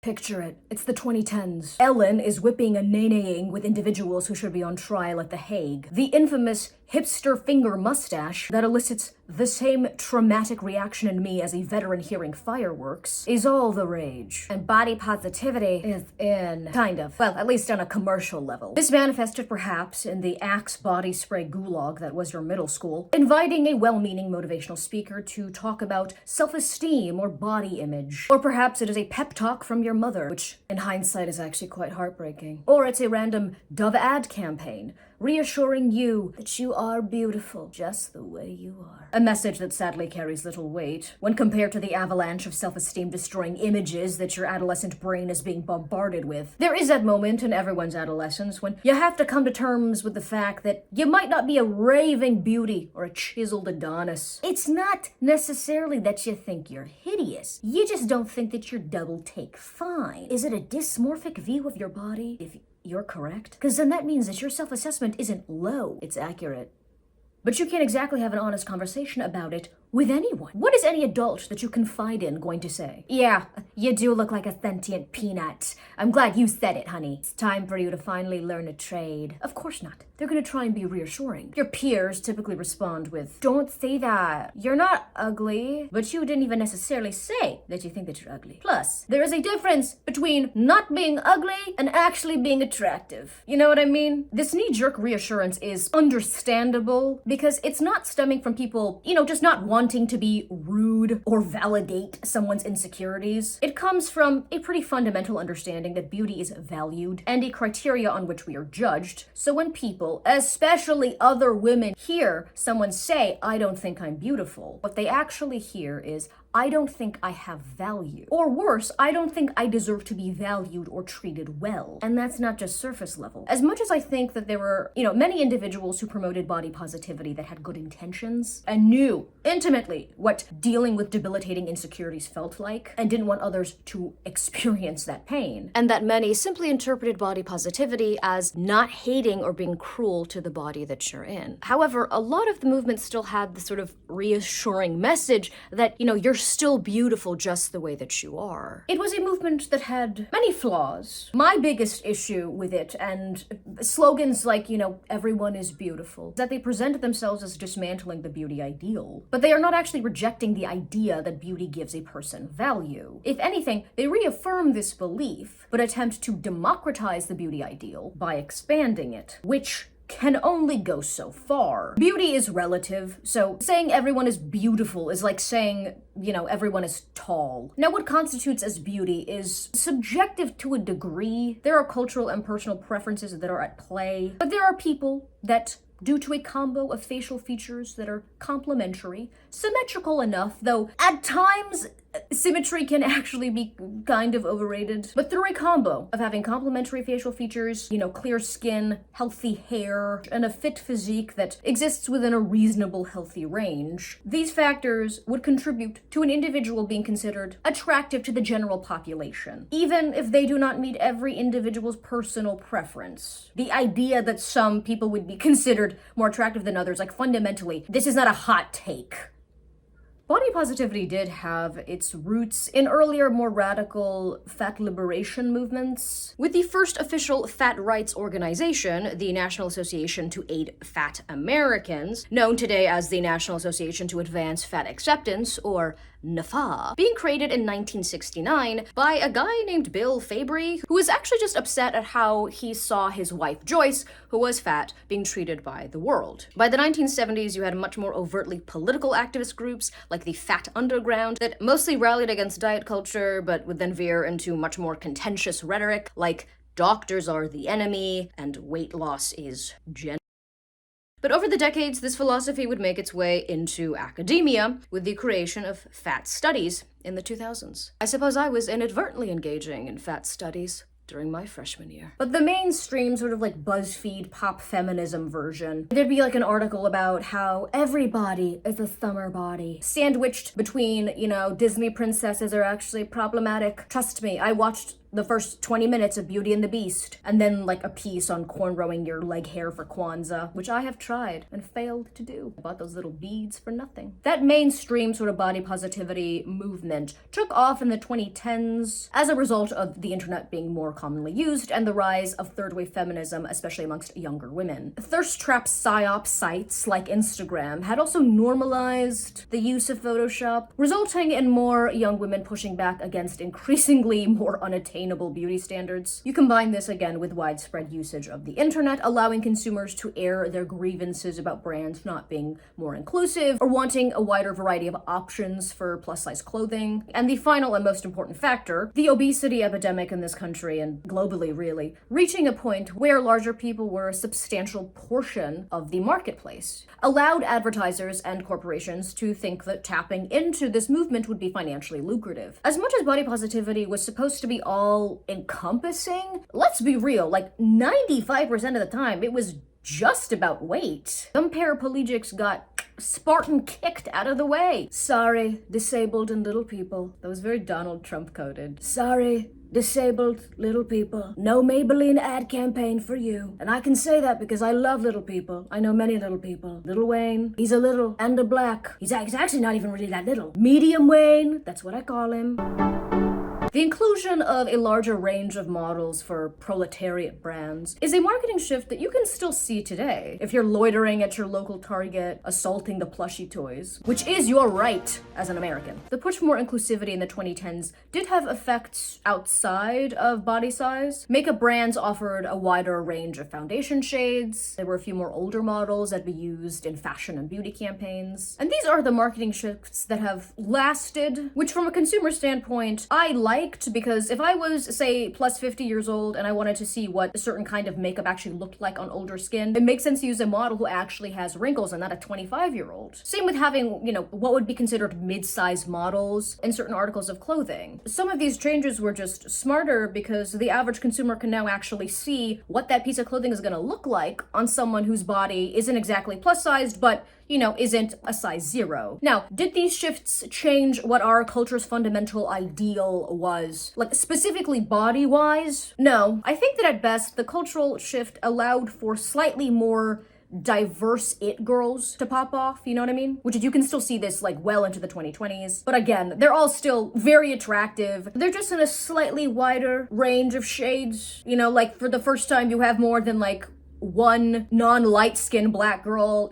Picture it. It's the 2010s. Ellen is whipping and nay-naying with individuals who should be on trial at The Hague. The infamous hipster finger mustache that elicits the same traumatic reaction in me as a veteran hearing fireworks is all the rage. And body positivity is in. Kind of. Well, at least on a commercial level. This manifested perhaps in the Axe body spray gulag that was your middle school, inviting a well-meaning motivational speaker to talk about self-esteem or body image. Or perhaps it is a pep talk from your mother, which in hindsight is actually quite heartbreaking. Or it's a random Dove ad campaign, reassuring you that you are beautiful just the way you are. A message that sadly carries little weight when compared to the avalanche of self-esteem destroying images that your adolescent brain is being bombarded with. There is that moment in everyone's adolescence when you have to come to terms with the fact that you might not be a raving beauty or a chiseled Adonis. It's not necessarily that you think you're hideous. You just don't think that you're double take fine. Is it a dysmorphic view of your body? If you're correct? Because then that means that your self-assessment isn't low, it's accurate. But you can't exactly have an honest conversation about it with anyone. What is any adult that you confide in going to say? Yeah, you do look like a sentient peanut. I'm glad you said it, honey. It's time for you to finally learn a trade. Of course not. They're gonna try and be reassuring. Your peers typically respond with, don't say that. You're not ugly. But you didn't even necessarily say that you think that you're ugly. Plus, there is a difference between not being ugly and actually being attractive. You know what I mean? This knee-jerk reassurance is understandable because it's not stemming from people, just not wanting to be rude or validate someone's insecurities. It comes from a pretty fundamental understanding that beauty is valued and a criteria on which we are judged. So when people, especially other women, hear someone say, I don't think I'm beautiful, what they actually hear is, I don't think I have value. Or worse, I don't think I deserve to be valued or treated well. And that's not just surface level. As much as I think that there were, many individuals who promoted body positivity that had good intentions and knew intimately what dealing with debilitating insecurities felt like and didn't want others to experience that pain. And that many simply interpreted body positivity as not hating or being cruel to the body that you're in. However, a lot of the movement still had the sort of reassuring message that, you're still beautiful just the way that you are. It was a movement that had many flaws. My biggest issue with it and slogans like, everyone is beautiful, that they presented themselves as dismantling the beauty ideal. But they are not actually rejecting the idea that beauty gives a person value. If anything, they reaffirm this belief, but attempt to democratize the beauty ideal by expanding it, which can only go so far. Beauty is relative, so saying everyone is beautiful is like saying, everyone is tall. Now, what constitutes as beauty is subjective to a degree. There are cultural and personal preferences that are at play, but there are people that, due to a combo of facial features that are complementary, symmetrical enough, though at times symmetry can actually be kind of overrated. But through a combo of having complementary facial features, clear skin, healthy hair, and a fit physique that exists within a reasonable healthy range, these factors would contribute to an individual being considered attractive to the general population, even if they do not meet every individual's personal preference. The idea that some people would be considered more attractive than others, fundamentally, this is not a hot take. Body positivity did have its roots in earlier, more radical fat liberation movements. With the first official fat rights organization, the National Association to Aid Fat Americans, known today as the National Association to Advance Fat Acceptance, or NAFA, being created in 1969 by a guy named Bill Fabry, who was actually just upset at how he saw his wife Joyce, who was fat, being treated by the world. By the 1970s, you had much more overtly political activist groups, like the Fat Underground, that mostly rallied against diet culture, but would then veer into much more contentious rhetoric, like doctors are the enemy, and weight loss is gender. But over the decades, this philosophy would make its way into academia with the creation of fat studies in the 2000s. I suppose I was inadvertently engaging in fat studies during my freshman year. But the mainstream sort of BuzzFeed pop feminism version, there'd be an article about how everybody is a summer body, sandwiched between, Disney princesses are actually problematic. Trust me, I watched the first 20 minutes of Beauty and the Beast, and then like a piece on cornrowing your leg hair for Kwanzaa, which I have tried and failed to do. I bought those little beads for nothing. That mainstream sort of body positivity movement took off in the 2010s as a result of the internet being more commonly used and the rise of third wave feminism, especially amongst younger women. Thirst trap psyop sites like Instagram had also normalized the use of Photoshop, resulting in more young women pushing back against increasingly more unattainable beauty standards. You combine this again with widespread usage of the internet, allowing consumers to air their grievances about brands not being more inclusive or wanting a wider variety of options for plus-size clothing. And the final and most important factor, the obesity epidemic in this country and globally really, reaching a point where larger people were a substantial portion of the marketplace, allowed advertisers and corporations to think that tapping into this movement would be financially lucrative. As much as body positivity was supposed to be all encompassing, let's be real, like 95% of the time it was just about weight. Some paraplegics got Spartan kicked out of the way. Sorry, disabled and little people. That was very Donald Trump coded. Sorry, disabled little people. No Maybelline ad campaign for you. And I can say that because I love little people. I know many little people. Little Wayne, he's a little and a black. He's actually not even really that little. Medium Wayne, that's what I call him. The inclusion of a larger range of models for proletariat brands is a marketing shift that you can still see today if you're loitering at your local Target, assaulting the plushie toys, which is your right as an American. The push for more inclusivity in the 2010s did have effects outside of body size. Makeup brands offered a wider range of foundation shades. There were a few more older models that be used in fashion and beauty campaigns. And these are the marketing shifts that have lasted, which from a consumer standpoint, I like, because if I was, say, plus 50 years old and I wanted to see what a certain kind of makeup actually looked like on older skin, it makes sense to use a model who actually has wrinkles and not a 25-year-old. Same with having, what would be considered mid-size models in certain articles of clothing. Some of these changes were just smarter because the average consumer can now actually see what that piece of clothing is going to look like on someone whose body isn't exactly plus-sized, but isn't a size 0. Now, did these shifts change what our culture's fundamental ideal was? Like, specifically body-wise? No. I think that at best, the cultural shift allowed for slightly more diverse it girls to pop off, you know what I mean? Which is, you can still see this like well into the 2020s. But again, they're all still very attractive. They're just in a slightly wider range of shades. Like for the first time, you have more than like one non-light-skinned black girl,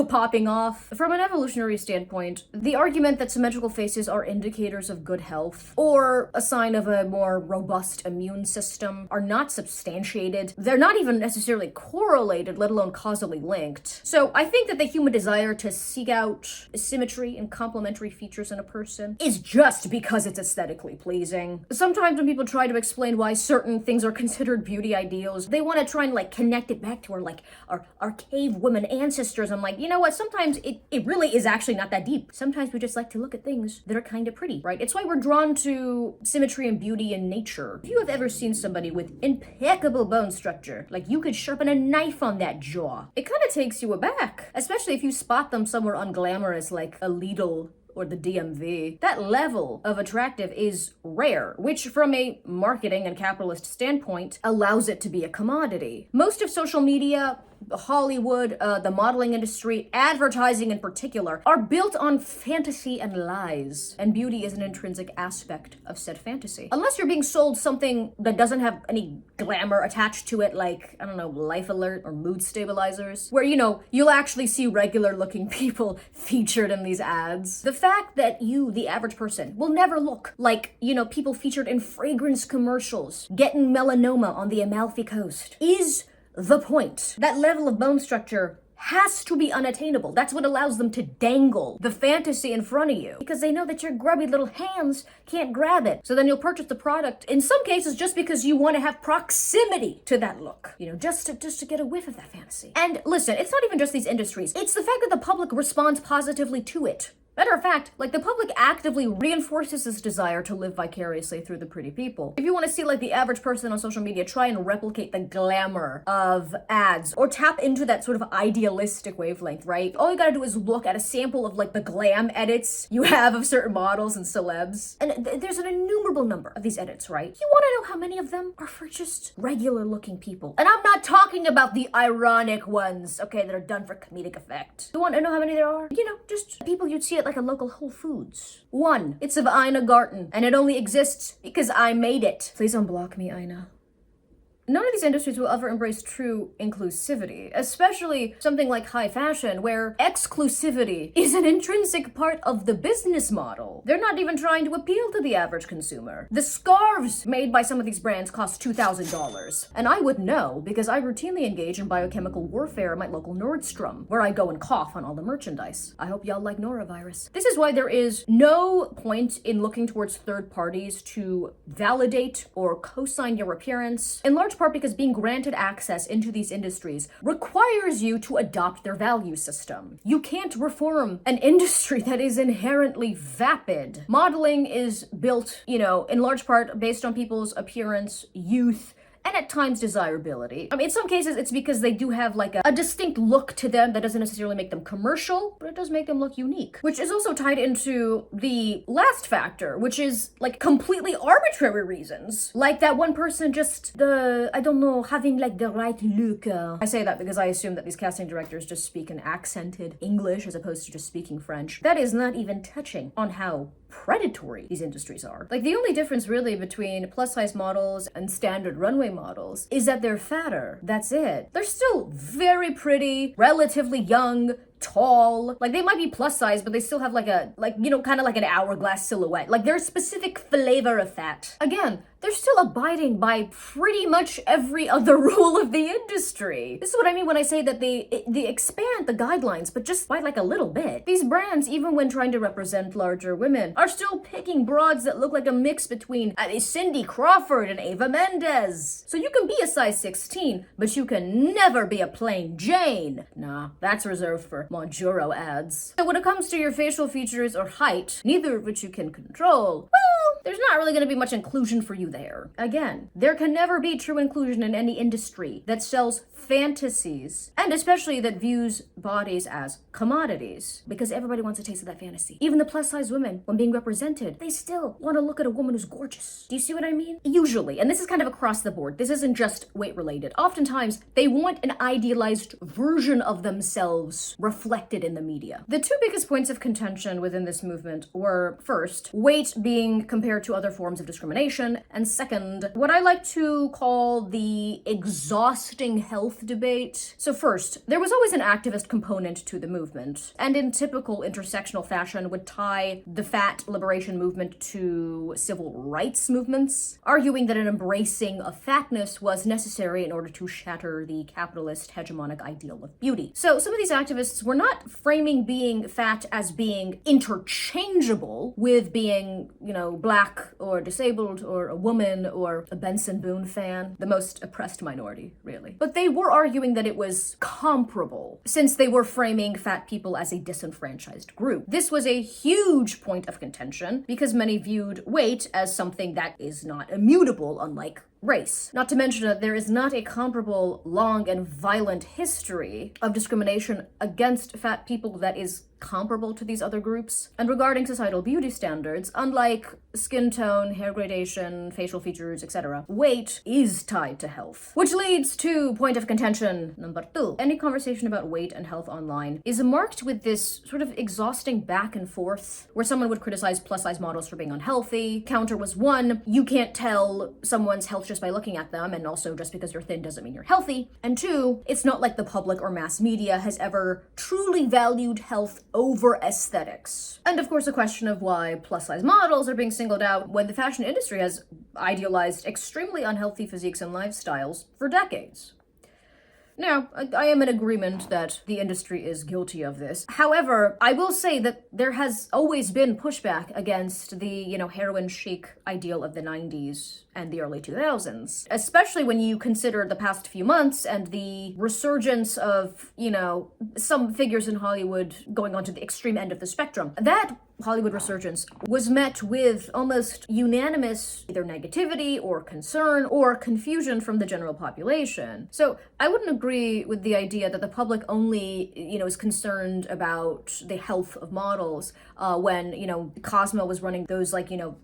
popping off. From an evolutionary standpoint, the argument that symmetrical faces are indicators of good health or a sign of a more robust immune system are not substantiated. They're not even necessarily correlated, let alone causally linked. So I think that the human desire to seek out symmetry and complementary features in a person is just because it's aesthetically pleasing. Sometimes when people try to explain why certain things are considered beauty ideals, they want to try and connect it back to our cave women ancestors. I'm like, you know what? Sometimes it really is actually not that deep. Sometimes we just like to look at things that are kind of pretty, right? It's why we're drawn to symmetry and beauty in nature. If you have ever seen somebody with impeccable bone structure, like you could sharpen a knife on that jaw, it kind of takes you aback, especially if you spot them somewhere unglamorous like a Lidl or the DMV. That level of attractive is rare, which from a marketing and capitalist standpoint allows it to be a commodity. Most of social media, Hollywood, the modeling industry, advertising in particular, are built on fantasy and lies, and beauty is an intrinsic aspect of said fantasy. Unless you're being sold something that doesn't have any glamour attached to it, like, I don't know, Life Alert or mood stabilizers, where, you'll actually see regular looking people featured in these ads. The fact that you, the average person, will never look like, people featured in fragrance commercials getting melanoma on the Amalfi Coast is the point. That level of bone structure has to be unattainable. That's what allows them to dangle the fantasy in front of you, because they know that your grubby little hands can't grab it. So then you'll purchase the product, in some cases just because you want to have proximity to that look, just to get a whiff of that fantasy. And listen, it's not even just these industries. It's the fact that the public responds positively to it. Matter of fact, like, the public actively reinforces this desire to live vicariously through the pretty people. If you want to see, like, the average person on social media try and replicate the glamour of ads or tap into that sort of idealistic wavelength, right? All you gotta do is look at a sample of, like, the glam edits you have of certain models and celebs. And there's an innumerable number of these edits, right? You want to know how many of them are for just regular looking people? And I'm not talking about the ironic ones, okay, that are done for comedic effect. You want to know how many there are? You know, just people you'd see at, like, a local Whole Foods. One, it's of Ina Garten, and it only exists because I made it. Please unblock me, Ina. None of these industries will ever embrace true inclusivity, especially something like high fashion, where exclusivity is an intrinsic part of the business model. They're not even trying to appeal to the average consumer. The scarves made by some of these brands cost $2,000. And I would know because I routinely engage in biochemical warfare at my local Nordstrom, where I go and cough on all the merchandise. I hope y'all like norovirus. This is why there is no point in looking towards third parties to validate or co-sign your appearance, in large part because being granted access into these industries requires you to adopt their value system. You can't reform an industry that is inherently vapid. Modeling is built, you know, in large part based on people's appearance, youth, and at times desirability. I mean, in some cases, it's because they do have like a distinct look to them that doesn't necessarily make them commercial, but it does make them look unique, which is also tied into the last factor, which is like completely arbitrary reasons. Like that one person just, I don't know, having like the right look. I say that because I assume that these casting directors just speak in accented English as opposed to just speaking French. That is not even touching on how predatory these industries are. Like, the only difference really between plus size models and standard runway models is that they're fatter. That's it. They're still very pretty, relatively young, tall. Like, they might be plus size, but they still have like a, you know, kind of like an hourglass silhouette. Like, there's a specific flavor of that. Again, they're still abiding by pretty much every other rule of the industry. This is what I mean when I say that they expand the guidelines, but just by like a little bit. These brands, even when trying to represent larger women, are still picking broads that look like a mix between Cindy Crawford and Ava Mendes. So you can be a size 16, but you can never be a plain Jane. Nah, that's reserved for Monjuro ads. So when it comes to your facial features or height, neither of which you can control, well, there's not really going to be much inclusion for you there. Again, there can never be true inclusion in any industry that sells fantasies, and especially that views bodies as commodities, because everybody wants a taste of that fantasy. Even the plus size women, when being represented, they still want to look at a woman who's gorgeous. Do you see what I mean? Usually, and this is kind of across the board, this isn't just weight related. Oftentimes, they want an idealized version of themselves reflected in the media. The two biggest points of contention within this movement were, first, weight being compared to other forms of discrimination, and second, what I like to call the exhausting health debate. So first, there was always an activist component to the movement, and in typical intersectional fashion would tie the fat liberation movement to civil rights movements, arguing that an embracing of fatness was necessary in order to shatter the capitalist hegemonic ideal of beauty. So some of these activists were not framing being fat as being interchangeable with being, you know, black or disabled or a woman or a Benson Boone fan, the most oppressed minority, really. But they were arguing that it was comparable, since they were framing fat people as a disenfranchised group. This was a huge point of contention because many viewed weight as something that is not immutable, unlike race. Not to mention that there is not a comparable long and violent history of discrimination against fat people that is comparable to these other groups. And regarding societal beauty standards, unlike skin tone, hair gradation, facial features, etc., weight is tied to health. Which leads to point of contention number 2. Any conversation about weight and health online is marked with this sort of exhausting back and forth, where someone would criticize plus size models for being unhealthy. Counter was, 1, you can't tell someone's health just by looking at them, and also just because you're thin doesn't mean you're healthy. And 2, it's not like the public or mass media has ever truly valued health over aesthetics. And of course, a question of why plus size models are being singled out when the fashion industry has idealized extremely unhealthy physiques and lifestyles for decades. Now, I am in agreement that the industry is guilty of this. However, I will say that there has always been pushback against the, heroin chic ideal of the 90s and the early 2000s, especially when you consider the past few months and the resurgence of, some figures in Hollywood going on to the extreme end of the spectrum. That Hollywood resurgence was met with almost unanimous either negativity or concern or confusion from the general population. So I wouldn't agree with the idea that the public only, is concerned about the health of models when, Cosmo was running those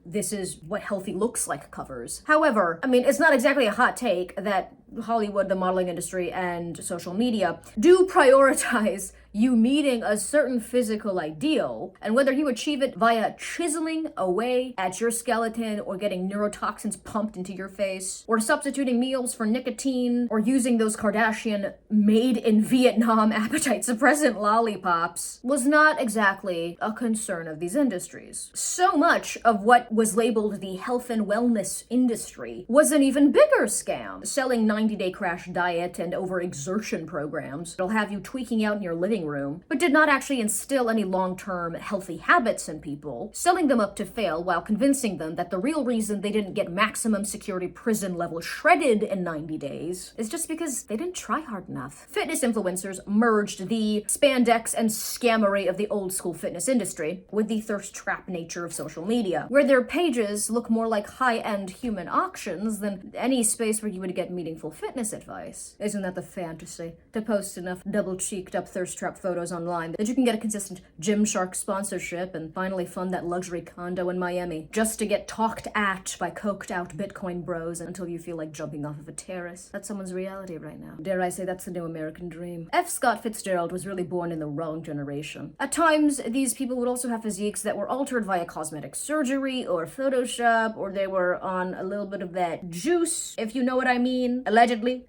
this is what healthy looks like covers. However, it's not exactly a hot take that Hollywood, the modeling industry, and social media do prioritize you meeting a certain physical ideal, and whether you achieve it via chiseling away at your skeleton or getting neurotoxins pumped into your face, or substituting meals for nicotine, or using those Kardashian made in Vietnam appetite suppressant lollipops, was not exactly a concern of these industries. So much of what was labeled the health and wellness industry was an even bigger scam, selling 90-day crash diet and overexertion programs that'll have you tweaking out in your living room, but did not actually instill any long-term healthy habits in people, selling them up to fail while convincing them that the real reason they didn't get maximum security prison level shredded in 90 days is just because they didn't try hard enough. Fitness influencers merged the spandex and scammery of the old school fitness industry with the thirst trap nature of social media, where their pages look more like high-end human auctions than any space where you would get meaningful fitness advice. Isn't that the fantasy? To post enough double-cheeked up thirst trap photos online that you can get a consistent Gymshark sponsorship and finally fund that luxury condo in Miami just to get talked at by coked out Bitcoin bros until you feel like jumping off of a terrace. That's someone's reality right now. Dare I say that's the new American dream. F. Scott Fitzgerald was really born in the wrong generation. At times, these people would also have physiques that were altered via cosmetic surgery or Photoshop, or they were on a little bit of that juice, if you know what I mean. Allegedly,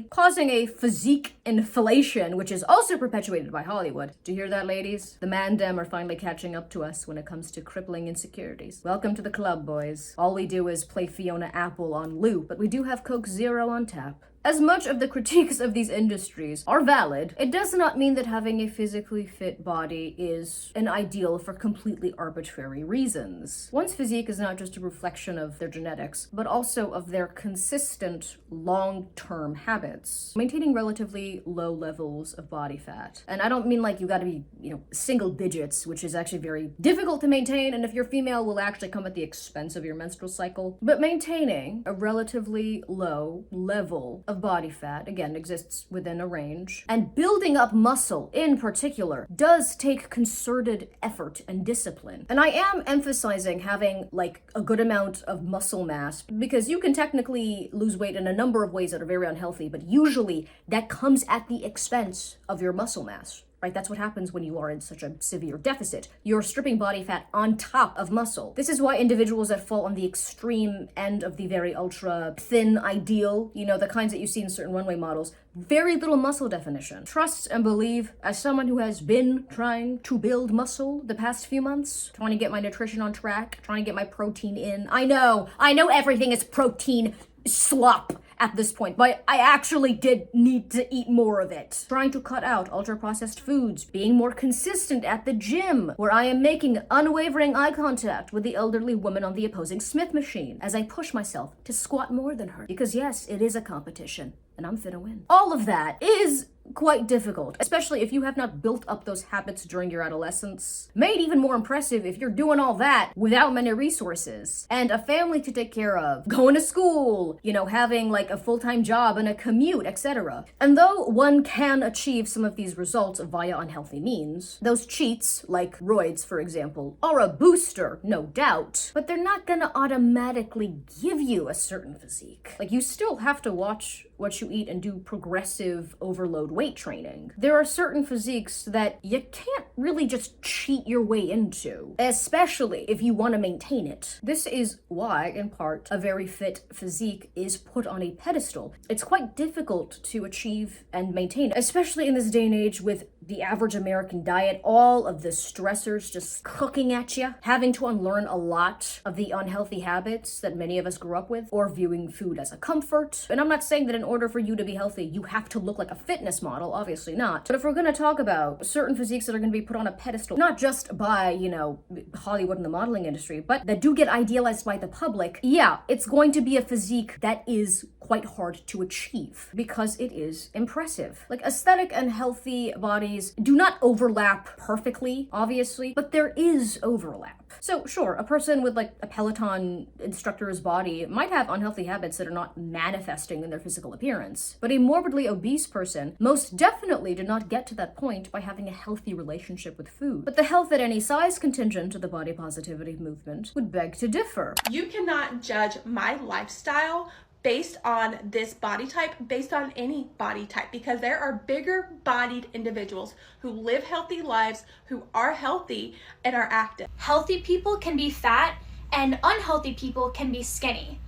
causing a physique inflation, which is also perpetuated by Hollywood. Do you hear that, ladies? The man-dem are finally catching up to us when it comes to crippling insecurities. Welcome to the club, boys. All we do is play Fiona Apple on loop, but we do have Coke Zero on tap. As much of the critiques of these industries are valid, it does not mean that having a physically fit body is an ideal for completely arbitrary reasons. One's physique is not just a reflection of their genetics, but also of their consistent long-term habits, maintaining relatively low levels of body fat. And I don't mean like you gotta be, single digits, which is actually very difficult to maintain, and if you're female will actually come at the expense of your menstrual cycle, but maintaining a relatively low level of body fat, again, exists within a range, and building up muscle in particular does take concerted effort and discipline. And I am emphasizing having a good amount of muscle mass because you can technically lose weight in a number of ways that are very unhealthy, but usually that comes at the expense of your muscle mass. Right? That's what happens when you are in such a severe deficit. You're stripping body fat on top of muscle. This is why individuals that fall on the extreme end of the very ultra thin ideal, the kinds that you see in certain runway models, very little muscle definition. Trust and believe, as someone who has been trying to build muscle the past few months, trying to get my nutrition on track, trying to get my protein in. I know everything is protein slop at this point, but I actually did need to eat more of it. Trying to cut out ultra-processed foods, being more consistent at the gym, where I am making unwavering eye contact with the elderly woman on the opposing Smith machine as I push myself to squat more than her. Because yes, it is a competition, and I'm finna win. All of that is quite difficult, especially if you have not built up those habits during your adolescence. Made even more impressive if you're doing all that without many resources and a family to take care of, going to school, having a full-time job and a commute, etc. And though one can achieve some of these results via unhealthy means, those cheats, like roids for example, are a booster, no doubt, but they're not gonna automatically give you a certain physique. You still have to watch what you eat and do progressive overload weight training. There are certain physiques that you can't really just cheat your way into, especially if you want to maintain it. This is why, in part, a very fit physique is put on a pedestal. It's quite difficult to achieve and maintain, especially in this day and age with the average American diet, all of the stressors just cooking at you, having to unlearn a lot of the unhealthy habits that many of us grew up with, or viewing food as a comfort. And I'm not saying that in order for you to be healthy, you have to look like a fitness model, obviously not. But if we're gonna talk about certain physiques that are gonna be put on a pedestal, not just by, you know, Hollywood and the modeling industry, but that do get idealized by the public, yeah, it's going to be a physique that is quite hard to achieve because it is impressive. Like, aesthetic and healthy bodies do not overlap perfectly, obviously, but there is overlap. So sure, a person with like a Peloton instructor's body might have unhealthy habits that are not manifesting in their physical appearance, but a morbidly obese person most definitely did not get to that point by having a healthy relationship with food. But the health at any size contingent of the body positivity movement would beg to differ. You cannot judge my lifestyle based on this body type, based on any body type, because there are bigger bodied individuals who live healthy lives, who are healthy and are active. Healthy people can be fat and unhealthy people can be skinny.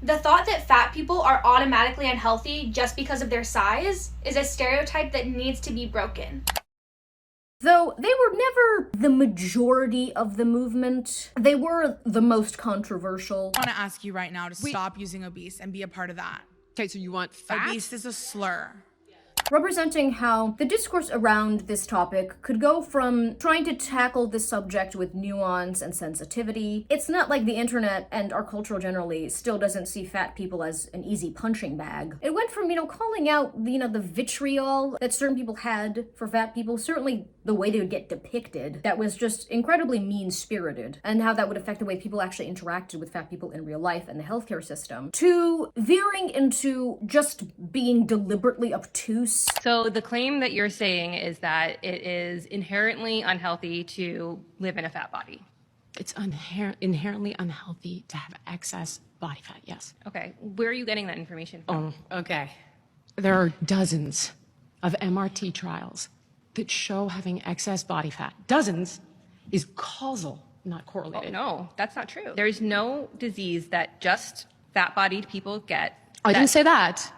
The thought that fat people are automatically unhealthy just because of their size is a stereotype that needs to be broken. Though they were never the majority of the movement, they were the most controversial. I want to ask you right now to stop using obese and be a part of that. Okay, so you want fat? Obese is a slur. Representing how the discourse around this topic could go from trying to tackle this subject with nuance and sensitivity. It's not like the internet and our culture generally still doesn't see fat people as an easy punching bag. It went from, calling out, the vitriol that certain people had for fat people, certainly the way they would get depicted, that was just incredibly mean-spirited, and how that would affect the way people actually interacted with fat people in real life and the healthcare system, to veering into just being deliberately obtuse. So the claim that you're saying is that it is inherently unhealthy to live in a fat body. It's inherently unhealthy to have excess body fat, yes. Okay, where are you getting that information from? Oh, okay. There are dozens of MRT trials that show having excess body fat, dozens, is causal, not correlated. Oh, no, that's not true. There's no disease that just fat-bodied people get. I didn't say that.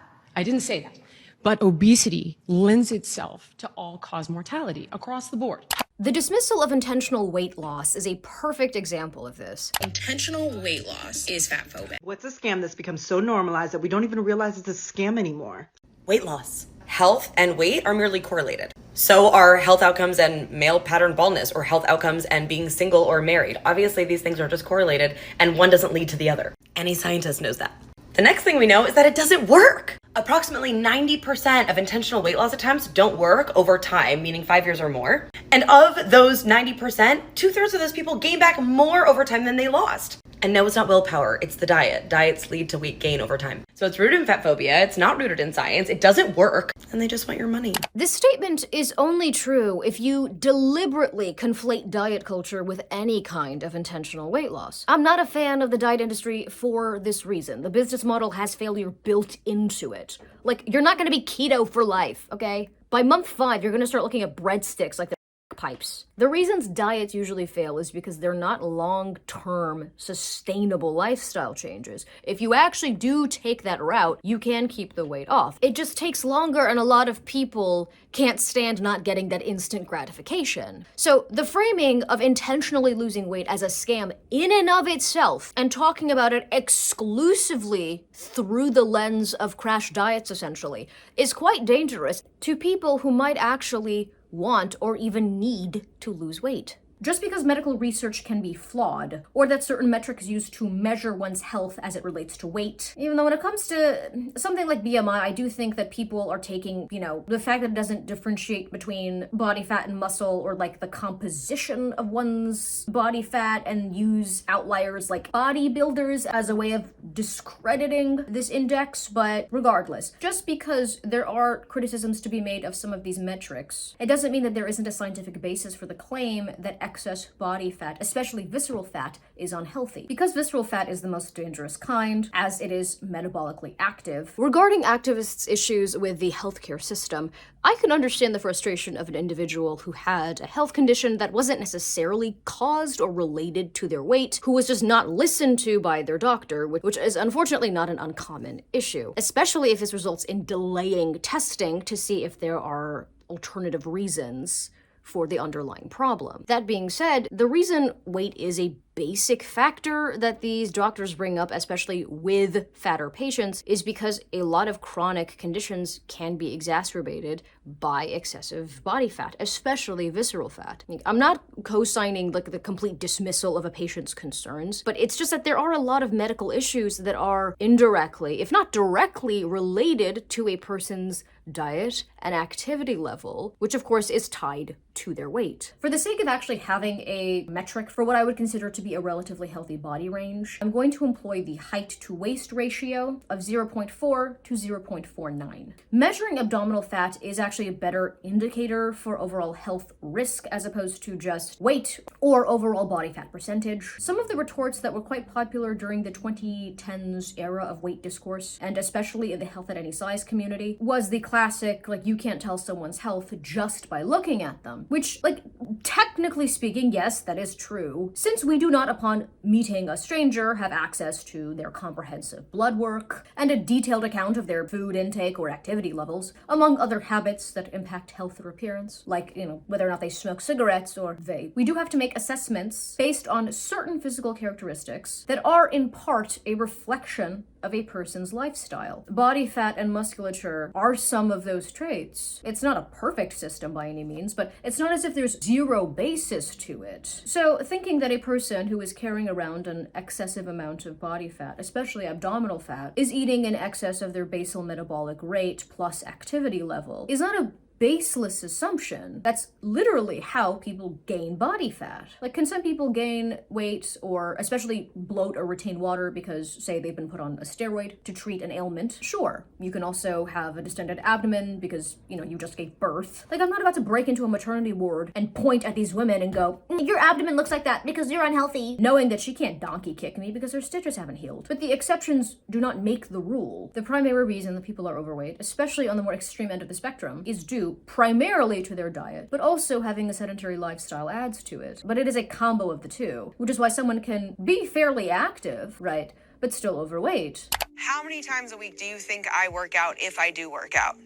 But obesity lends itself to all-cause mortality across the board. The dismissal of intentional weight loss is a perfect example of this. Intentional weight loss is fat phobic. What's a scam that's become so normalized that we don't even realize it's a scam anymore? Weight loss. Health and weight are merely correlated. So are health outcomes and male pattern baldness, or health outcomes and being single or married. Obviously, these things are just correlated, and one doesn't lead to the other. Any scientist knows that. The next thing we know is that it doesn't work. Approximately 90% of intentional weight loss attempts don't work over time, meaning 5 years or more. And of those 90%, 2/3 of those people gain back more over time than they lost. And no, it's not willpower, it's the diet. Diets lead to weight gain over time. So it's rooted in fat phobia, it's not rooted in science, it doesn't work, and they just want your money. This statement is only true if you deliberately conflate diet culture with any kind of intentional weight loss. I'm not a fan of the diet industry for this reason. The business model has failure built into it. Like, you're not gonna be keto for life, okay? By month 5, you're gonna start looking at breadsticks like pipes. The reasons diets usually fail is because they're not long-term, sustainable lifestyle changes. If you actually do take that route, you can keep the weight off. It just takes longer, and a lot of people can't stand not getting that instant gratification. So the framing of intentionally losing weight as a scam in and of itself, and talking about it exclusively through the lens of crash diets, essentially, is quite dangerous to people who might actually want or even need to lose weight. Just because medical research can be flawed, or that certain metrics used to measure one's health as it relates to weight, even though when it comes to something like BMI, I do think that people are taking, the fact that it doesn't differentiate between body fat and muscle, or like the composition of one's body fat, and use outliers like bodybuilders as a way of discrediting this index. But regardless, just because there are criticisms to be made of some of these metrics, it doesn't mean that there isn't a scientific basis for the claim that excess body fat, especially visceral fat, is unhealthy. Because visceral fat is the most dangerous kind, as it is metabolically active. Regarding activists' issues with the healthcare system, I can understand the frustration of an individual who had a health condition that wasn't necessarily caused or related to their weight, who was just not listened to by their doctor, which is unfortunately not an uncommon issue, especially if this results in delaying testing to see if there are alternative reasons for the underlying problem. That being said, the reason weight is a basic factor that these doctors bring up, especially with fatter patients, is because a lot of chronic conditions can be exacerbated by excessive body fat, especially visceral fat. I'm not co-signing like the complete dismissal of a patient's concerns, but it's just that there are a lot of medical issues that are indirectly, if not directly, related to a person's diet and activity level, which of course is tied to their weight. For the sake of actually having a metric for what I would consider to be a relatively healthy body range, I'm going to employ the height to waist ratio of 0.4 to 0.49. Measuring abdominal fat is actually a better indicator for overall health risk as opposed to just weight or overall body fat percentage. Some of the retorts that were quite popular during the 2010s era of weight discourse, and especially in the health at any size community, was the classic, like, you can't tell someone's health just by looking at them. Which, like, technically speaking, yes, that is true, since we do not, upon meeting a stranger, have access to their comprehensive blood work and a detailed account of their food intake or activity levels, among other habits that impact health or appearance, like, whether or not they smoke cigarettes or vape. We do have to make assessments based on certain physical characteristics that are in part a reflection of a person's lifestyle. Body fat and musculature are some of those traits. It's not a perfect system by any means, but it's not as if there's zero basis to it. So thinking that a person who is carrying around an excessive amount of body fat, especially abdominal fat, is eating in excess of their basal metabolic rate plus activity level is not a baseless assumption. That's literally how people gain body fat. Like, can some people gain weight or especially bloat or retain water because, say, they've been put on a steroid to treat an ailment? Sure. You can also have a distended abdomen because, you just gave birth. Like, I'm not about to break into a maternity ward and point at these women and go, your abdomen looks like that because you're unhealthy, knowing that she can't donkey kick me because her stitches haven't healed. But the exceptions do not make the rule. The primary reason that people are overweight, especially on the more extreme end of the spectrum, is due primarily to their diet, but also having a sedentary lifestyle adds to it. But it is a combo of the two, which is why someone can be fairly active, right, but still overweight. How many times a week do you think I work out if I do work out?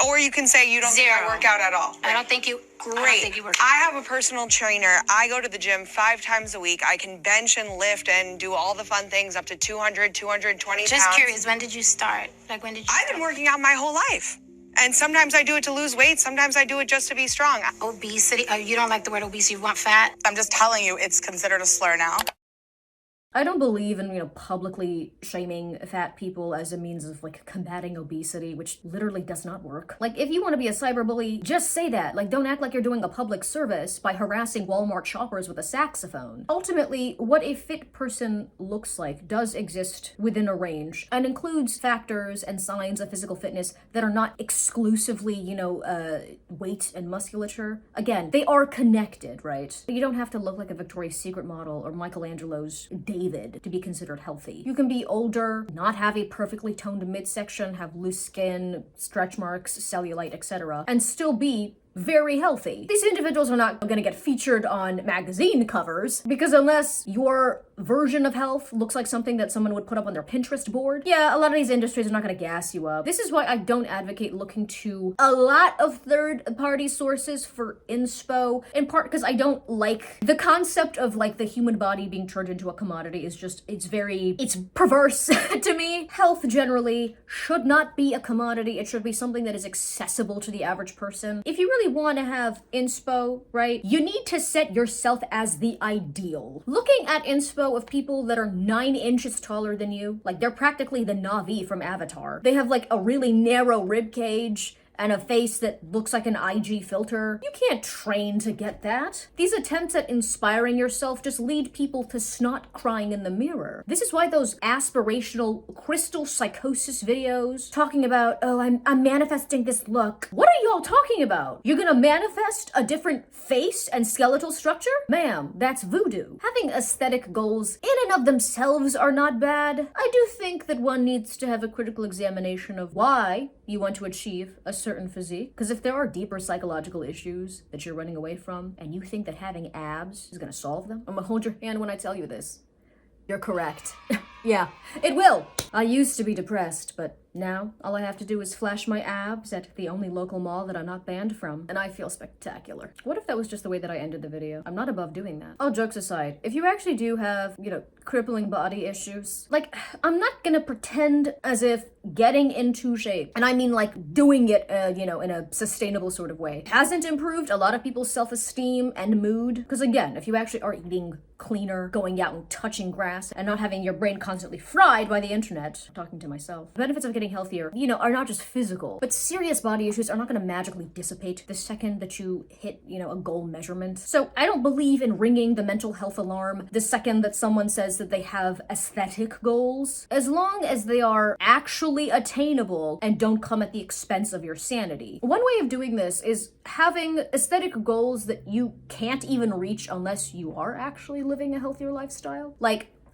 Or you can say you don't think I work out at all. I don't think you. Great. I don't think you work out. I have a personal trainer. I go to the gym 5 times a week. I can bench and lift and do all the fun things up to 200, 220 pounds. Just curious, when did you start? Like, when did you I've been working out my whole life. And sometimes I do it to lose weight. Sometimes I do it just to be strong. Obesity? You don't like the word obesity, you want fat? I'm just telling you, it's considered a slur now. I don't believe in, publicly shaming fat people as a means of, combating obesity, which literally does not work. Like, if you want to be a cyberbully, just say that. Like, don't act like you're doing a public service by harassing Walmart shoppers with a saxophone. Ultimately, what a fit person looks like does exist within a range and includes factors and signs of physical fitness that are not exclusively, weight and musculature. Again, they are connected, right? You don't have to look like a Victoria's Secret model or Michelangelo's David to be considered healthy. You can be older, not have a perfectly toned midsection, have loose skin, stretch marks, cellulite, etc., and still be very healthy. These individuals are not going to get featured on magazine covers because unless your version of health looks like something that someone would put up on their Pinterest board, yeah, a lot of these industries are not going to gas you up. This is why I don't advocate looking to a lot of third-party sources for inspo, in part because I don't like the concept of the human body being turned into a commodity is just, it's perverse to me. Health generally should not be a commodity. It should be something that is accessible to the average person. If you really want to have inspo, right, you need to set yourself as the ideal. Looking at inspo of people that are 9 inches taller than you, they're practically the Na'vi from Avatar. They have a really narrow rib cage and a face that looks like an IG filter. You can't train to get that. These attempts at inspiring yourself just lead people to snot crying in the mirror. This is why those aspirational crystal psychosis videos talking about, oh, I'm manifesting this look. What are y'all talking about? You're gonna manifest a different face and skeletal structure? Ma'am, that's voodoo. Having aesthetic goals in and of themselves are not bad. I do think that one needs to have a critical examination of why you want to achieve a certain physique. Because if there are deeper psychological issues that you're running away from and you think that having abs is gonna solve them, I'm gonna hold your hand when I tell you this. You're correct. Yeah, it will. I used to be depressed, but Now, all I have to do is flash my abs at the only local mall that I'm not banned from, and I feel spectacular. What if that was just the way that I ended the video? I'm not above doing that. All jokes aside, if you actually do have, crippling body issues, I'm not gonna pretend as if getting into shape, and I mean doing it, in a sustainable sort of way, hasn't improved a lot of people's self-esteem and mood. Because again, if you actually are eating cleaner, going out and touching grass, and not having your brain constantly fried by the internet, talking to myself, the benefits of getting healthier, are not just physical, but serious body issues are not going to magically dissipate the second that you hit, a goal measurement. So I don't believe in ringing the mental health alarm the second that someone says that they have aesthetic goals, as long as they are actually attainable and don't come at the expense of your sanity. One way of doing this is having aesthetic goals that you can't even reach unless you are actually living a healthier lifestyle.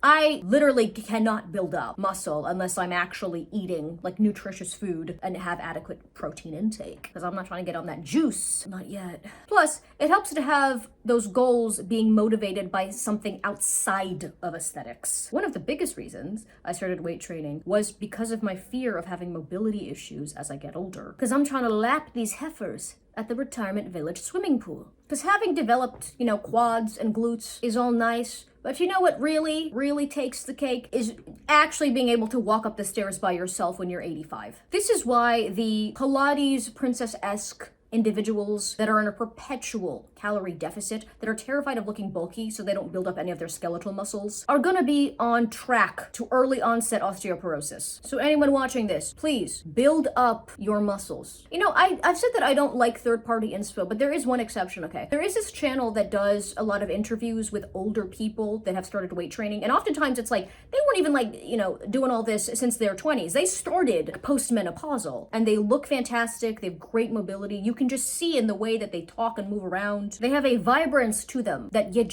I literally cannot build up muscle unless I'm actually eating nutritious food and have adequate protein intake, because I'm not trying to get on that juice. Not yet. Plus, it helps to have those goals being motivated by something outside of aesthetics. One of the biggest reasons I started weight training was because of my fear of having mobility issues as I get older, because I'm trying to lap these heifers at the retirement village swimming pool. Because having developed, quads and glutes is all nice, but you know what really takes the cake is actually being able to walk up the stairs by yourself when you're 85. This is why the Pilates princess-esque individuals that are in a perpetual calorie deficit, that are terrified of looking bulky so they don't build up any of their skeletal muscles, are gonna be on track to early onset osteoporosis. So anyone watching this, please build up your muscles. I've said that I don't like third-party inspo, but there is one exception, okay? There is this channel that does a lot of interviews with older people that have started weight training, and oftentimes it's they weren't even doing all this since their 20s. They started post-menopausal, and they look fantastic, they have great mobility. You can just see in the way that they talk and move around. They have a vibrance to them that you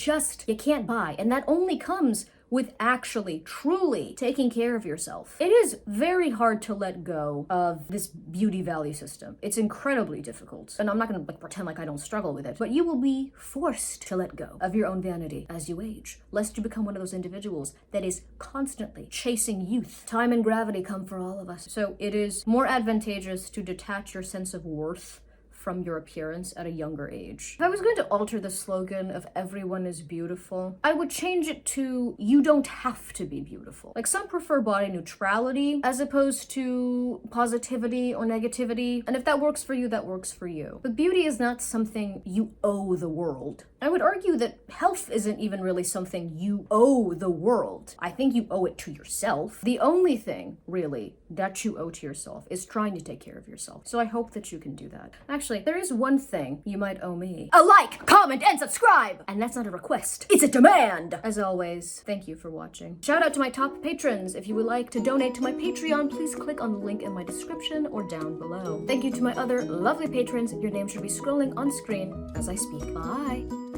can't buy, and that only comes with actually, truly taking care of yourself. It is very hard to let go of this beauty value system. It's incredibly difficult. And I'm not gonna pretend like I don't struggle with it, but you will be forced to let go of your own vanity as you age, lest you become one of those individuals that is constantly chasing youth. Time and gravity come for all of us. So it is more advantageous to detach your sense of worth from your appearance at a younger age. If I was going to alter the slogan of everyone is beautiful, I would change it to you don't have to be beautiful. Some prefer body neutrality as opposed to positivity or negativity. And if that works for you, that works for you. But beauty is not something you owe the world. I would argue that health isn't even really something you owe the world. I think you owe it to yourself. The only thing, really, that you owe to yourself is trying to take care of yourself. So I hope that you can do that. Actually, there is one thing you might owe me. A like, comment, and subscribe! And that's not a request, it's a demand! As always, thank you for watching. Shout out to my top patrons. If you would like to donate to my Patreon, please click on the link in my description or down below. Thank you to my other lovely patrons. Your name should be scrolling on screen as I speak. Bye!